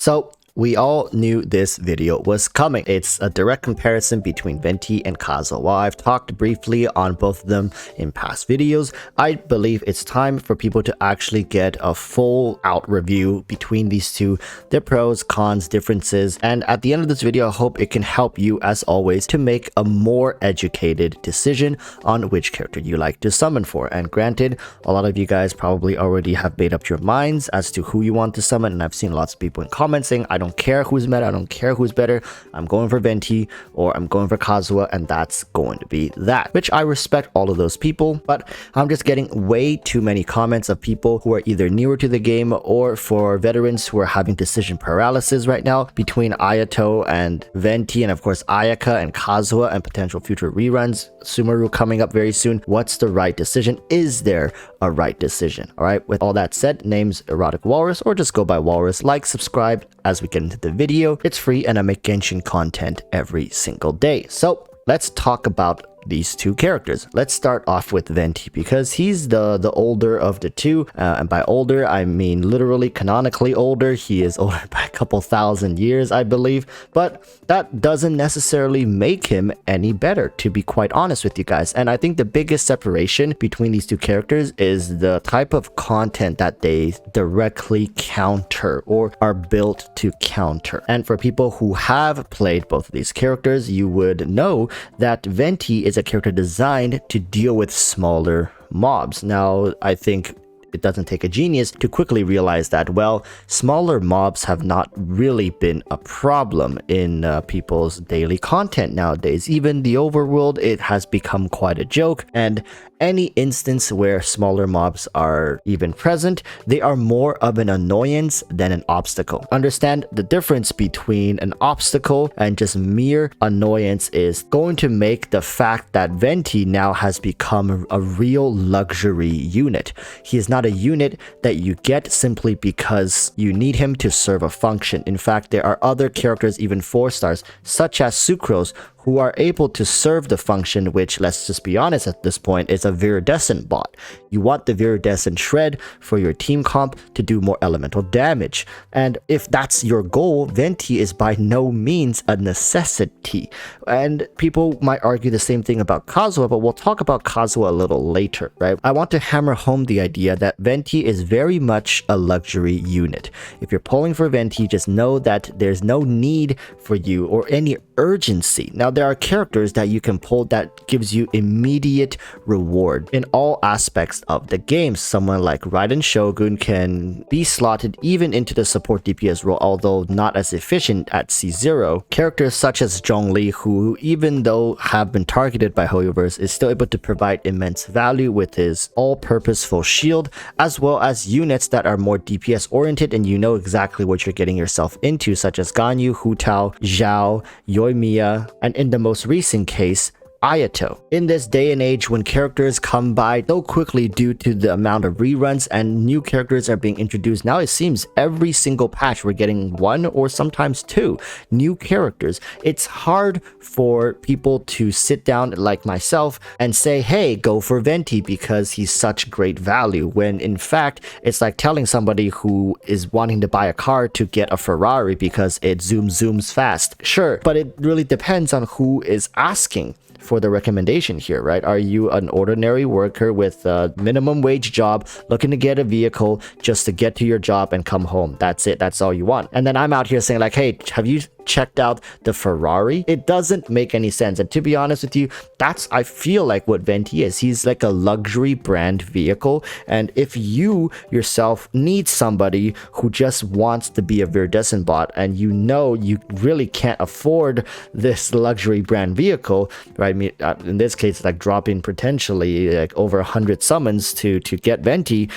So we all knew this video was coming. It's a direct comparison between Venti and Kazuha. I've talked briefly on both of them in past videos. I believe it's time for people to actually get a full out review between these two, their pros, cons, differences, and at the end of this video, I hope it can help you, as always, to make a more educated decision on which character you like to summon for. And granted, a lot of you guys probably already have made up your minds as to who you want to summon, and I've seen lots of people in comments saying, I don't care who's meta, I don't care who's better, I'm going for Venti or I'm going for Kazuha, and that's going to be that, which I respect all of those people. But I'm just getting way too many comments of people who are either newer to the game or for veterans who are having decision paralysis right now between Ayato and Venti, and of course Ayaka and Kazuha, and potential future reruns, Sumeru coming up very soon. What's the right decision? Is there a right decision? All right, with all that said, name's EroticWalruss, or just go by Walrus. Like, subscribe as we get into the video. It's free and I make Genshin content every single day. So let's talk about these two characters. Let's start off with Venti because he's the older of the two, and by older I mean literally canonically older. He is older by a couple thousand years, I believe, but that doesn't necessarily make him any better, to be quite honest with you guys. And I think the biggest separation between these two characters is the type of content that they directly counter or are built to counter. And for people who have played both of these characters, you would know that Venti is a character designed to deal with smaller mobs. Now, I think it doesn't take a genius to quickly realize that, well, smaller mobs have not really been a problem in people's daily content nowadays. Even the overworld, it has become quite a joke, and any instance where smaller mobs are even present, they are more of an annoyance than an obstacle. Understand the difference between an obstacle and just mere annoyance is going to make the fact that Venti now has become a real luxury unit. He is not a unit that you get simply because you need him to serve a function. In fact, there are other characters, even 4 stars, such as Sucrose, who are able to serve the function, which, let's just be honest at this point, is a viridescent bot. You want the viridescent shred for your team comp to do more elemental damage. And if that's your goal, Venti is by no means a necessity. And people might argue the same thing about Kazuha, but we'll talk about Kazuha a little later, right? I want to hammer home the idea that Venti is very much a luxury unit. If you're pulling for Venti, just know that there's no need for you or any urgency. Now, there are characters that you can pull that gives you immediate reward in all aspects of the game. Someone like Raiden Shogun can be slotted even into the support DPS role, although not as efficient at C0. Characters such as Zhongli, who even though have been targeted by Hoyoverse, is still able to provide immense value with his all-purposeful shield, as well as units that are more DPS oriented and you know exactly what you're getting yourself into, such as Ganyu, Hu Tao, Zhao, Yoimiya, and in the most recent case, Ayato. In this day and age when characters come by so quickly due to the amount of reruns and new characters are being introduced, now it seems every single patch we're getting 1 or sometimes 2 new characters. It's hard for people to sit down like myself and say, hey, go for Venti because he's such great value, when in fact it's like telling somebody who is wanting to buy a car to get a Ferrari because it zooms fast. Sure, but it really depends on who is asking for the recommendation here, right? Are you an ordinary worker with a minimum wage job looking to get a vehicle just to get to your job and come home? That's it. That's all you want. And then I'm out here saying like, hey, have you checked out the Ferrari? It doesn't make any sense. And to be honest with you, that's, I feel like, what Venti is. He's like a luxury brand vehicle. And if you yourself need somebody who just wants to be a viridescent bot and you know you really can't afford this luxury brand vehicle, right? I mean, in this case, like dropping potentially like over 100 summons to get Venti,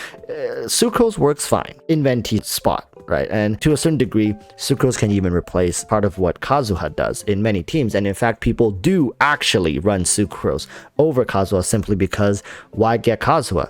Sucrose works fine in Venti's spot. Right, and to a certain degree, Sucrose can even replace part of what Kazuha does in many teams. And in fact, people do actually run Sucrose over Kazuha simply because why get Kazuha?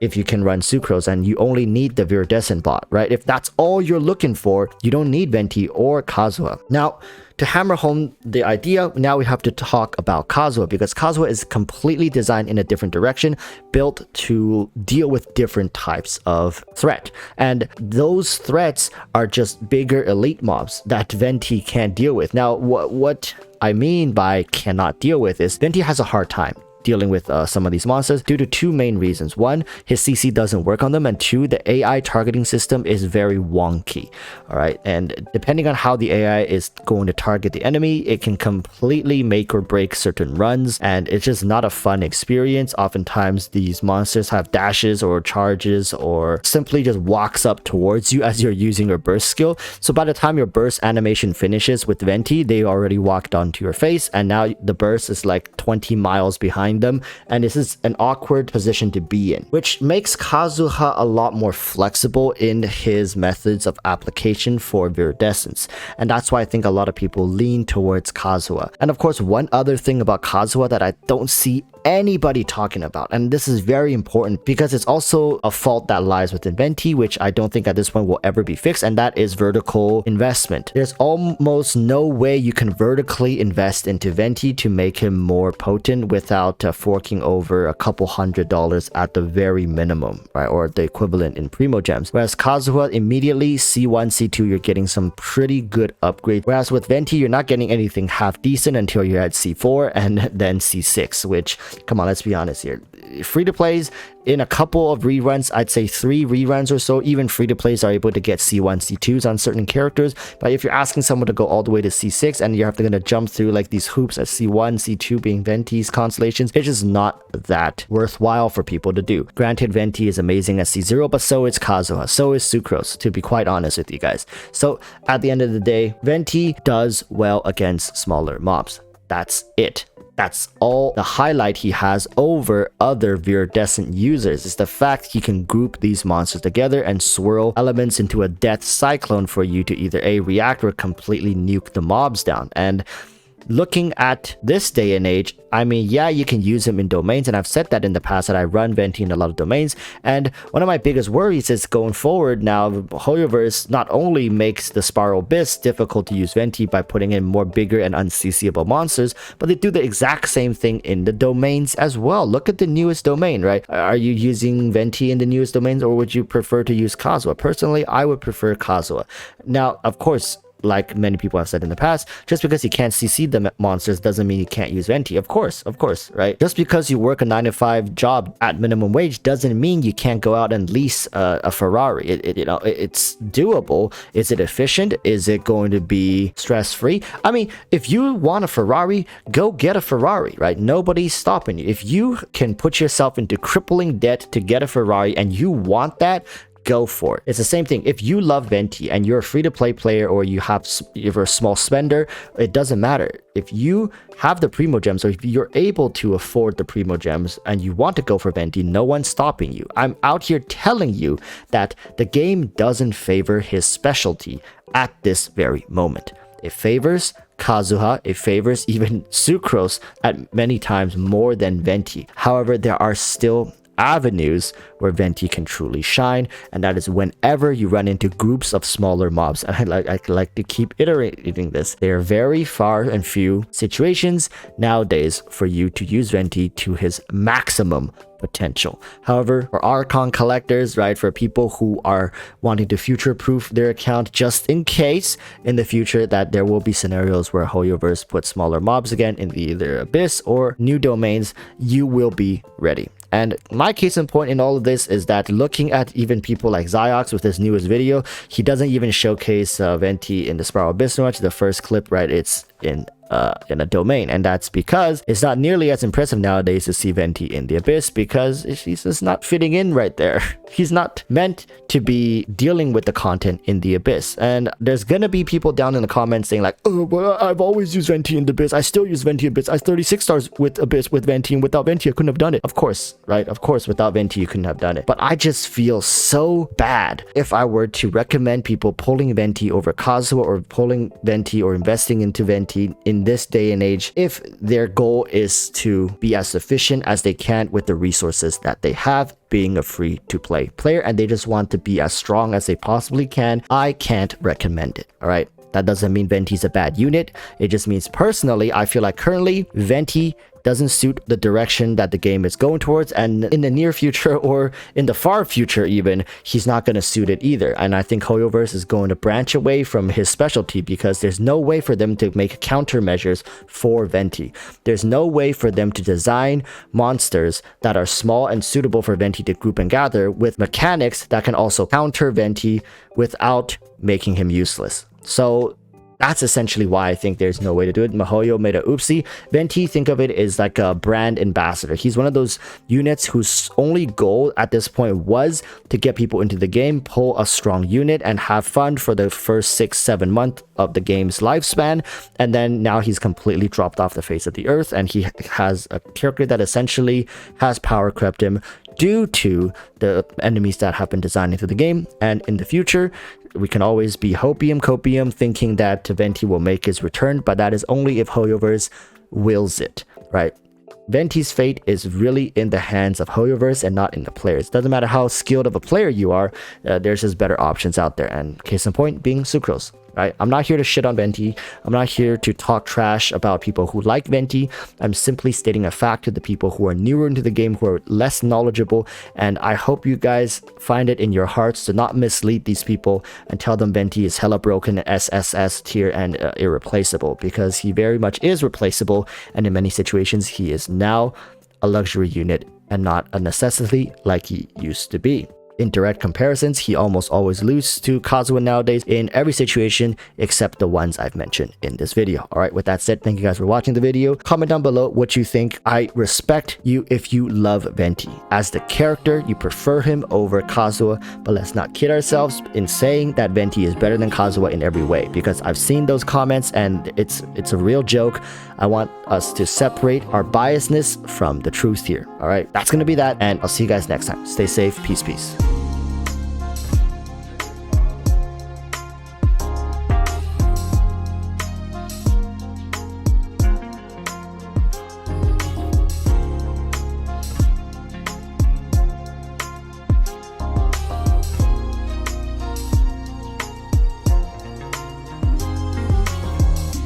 if you can run Sucrose and you only need the Viridescent bot, right? If that's all you're looking for, you don't need Venti or Kazuha. Now, to hammer home the idea, now we have to talk about Kazuha, because Kazuha is completely designed in a different direction, built to deal with different types of threat. And those threats are just bigger elite mobs that Venti can't deal with. Now, what I mean by cannot deal with is Venti has a hard time dealing with some of these monsters due to two main reasons. One, his CC doesn't work on them, and two, the AI targeting system is very wonky. All right, and depending on how the AI is going to target the enemy, it can completely make or break certain runs, and it's just not a fun experience. Oftentimes these monsters have dashes or charges, or simply just walks up towards you as you're using your burst skill. So by the time your burst animation finishes with Venti, they already walked onto your face, and now the burst is like 20 miles behind them, and this is an awkward position to be in, which makes Kazuha a lot more flexible in his methods of application for Viridescence, and that's why I think a lot of people lean towards Kazuha. And of course, one other thing about Kazuha that I don't see anybody talking about, and this is very important because it's also a fault that lies within Venti, which I don't think at this point will ever be fixed, and that is vertical investment. There's almost no way you can vertically invest into Venti to make him more potent without forking over a couple $100 at the very minimum, right, or the equivalent in Primo Gems. Whereas Kazuha, immediately C1, C2, you're getting some pretty good upgrades, whereas with Venti, you're not getting anything half decent until you're at C4 and then C6, which, come on, let's be honest here. Free-to-plays, in a couple of reruns, I'd say 3 reruns or so, even free-to-plays are able to get C1, C2s on certain characters. But if you're asking someone to go all the way to C6 and you're going to jump through like these hoops at C1, C2 being Venti's constellations, it's just not that worthwhile for people to do. Granted, Venti is amazing at C0, but so is Kazuha, so is Sucrose, to be quite honest with you guys. So at the end of the day, Venti does well against smaller mobs. That's it. That's all the highlight he has over other Viridescent users, is the fact he can group these monsters together and swirl elements into a death cyclone for you to either A, react or completely nuke the mobs down. And looking at this day and age, I mean, yeah, you can use him in domains, and I've said that in the past that I run Venti in a lot of domains, and one of my biggest worries is going forward now, Hoyoverse not only makes the Spiral Abyss difficult to use Venti by putting in more bigger and unCCable monsters, but they do the exact same thing in the domains as well. Look at the newest domain, right? Are you using Venti in the newest domains, or would you prefer to use Kazuha? Personally, I would prefer Kazuha. Now, of course, like many people have said in the past, just because you can't CC the monsters doesn't mean you can't use Venti. Of course, right? Just because you work a 9-to-5 job at minimum wage doesn't mean you can't go out and lease a Ferrari. It's doable. Is it efficient? Is it going to be stress-free? I mean, if you want a Ferrari, go get a Ferrari, right? Nobody's stopping you. If you can put yourself into crippling debt to get a Ferrari and you want that, go for it. It's the same thing. If you love Venti and you're a free-to-play player, or you're a small spender, it doesn't matter. If you have the Primo Gems, or if you're able to afford the Primo Gems and you want to go for Venti, no one's stopping you. I'm out here telling you that the game doesn't favor his specialty at this very moment. It favors Kazuha, it favors even Sucrose at many times more than Venti. However, there are still avenues where Venti can truly shine, and that is whenever you run into groups of smaller mobs. And I like to keep iterating this. There are very far and few situations nowadays for you to use Venti to his maximum potential. However, for Archon collectors, right, for people who are wanting to future-proof their account just in case in the future that there will be scenarios where Hoyoverse puts smaller mobs again in either Abyss or new domains, you will be ready. And my case in point in all of this is that looking at even people like Ziox with his newest video, he doesn't even showcase Venti in the Spiral Abyss much. The first clip, right, it's in a domain, and that's because it's not nearly as impressive nowadays to see Venti in the Abyss, because he's just not fitting in right there. He's not meant to be dealing with the content in the Abyss. And there's gonna be people down in the comments saying like, oh, well, I've always used Venti in the Abyss, I still use Venti Abyss, I 36 stars with Abyss with Venti, and without Venti I couldn't have done it. Of course, right? Of course, without Venti you couldn't have done it. But I just feel so bad if I were to recommend people pulling Venti over Kazuha, or pulling Venti or investing into Venti in in this day and age if their goal is to be as efficient as they can with the resources that they have, being a free-to-play player, and they just want to be as strong as they possibly can. I can't recommend it. All right, that doesn't mean Venti's a bad unit. It just means personally I feel like currently Venti doesn't suit the direction that the game is going towards, and in the near future or in the far future even, he's not going to suit it either. And I think HoYoverse is going to branch away from his specialty because there's no way for them to make countermeasures for Venti. There's no way for them to design monsters that are small and suitable for Venti to group and gather with mechanics that can also counter Venti without making him useless. So that's essentially why I think there's no way to do it. MiHoYo made a oopsie. Venti, think of it as like a brand ambassador. He's one of those units whose only goal at this point was to get people into the game, pull a strong unit, and have fun for the first 6-7 months of the game's lifespan. And then now he's completely dropped off the face of the earth, and he has a character that essentially has power crept him due to the enemies that have been designed into the game. And in the future, we can always be hopium copium thinking that Venti will make his return, but that is only if HoYoverse wills it, right? Venti's fate is really in the hands of HoYoverse and not in the players. Doesn't matter how skilled of a player you are, there's just better options out there, and case in point being Sucrose. Right? I'm not here to shit on Venti. I'm not here to talk trash about people who like Venti. I'm simply stating a fact to the people who are newer into the game, who are less knowledgeable, and I hope you guys find it in your hearts to not mislead these people and tell them Venti is hella broken, SSS tier, and irreplaceable, because he very much is replaceable, and in many situations he is now a luxury unit and not a necessity like he used to be. In direct comparisons, he almost always loses to Kazuha nowadays in every situation except the ones I've mentioned in this video. Alright, with that said, thank you guys for watching the video. Comment down below what you think. I respect you if you love Venti. As the character, you prefer him over Kazuha, but let's not kid ourselves in saying that Venti is better than Kazuha in every way, because I've seen those comments and it's a real joke. I want us to separate our biasness from the truth here. Alright, that's gonna be that, and I'll see you guys next time. Stay safe, peace.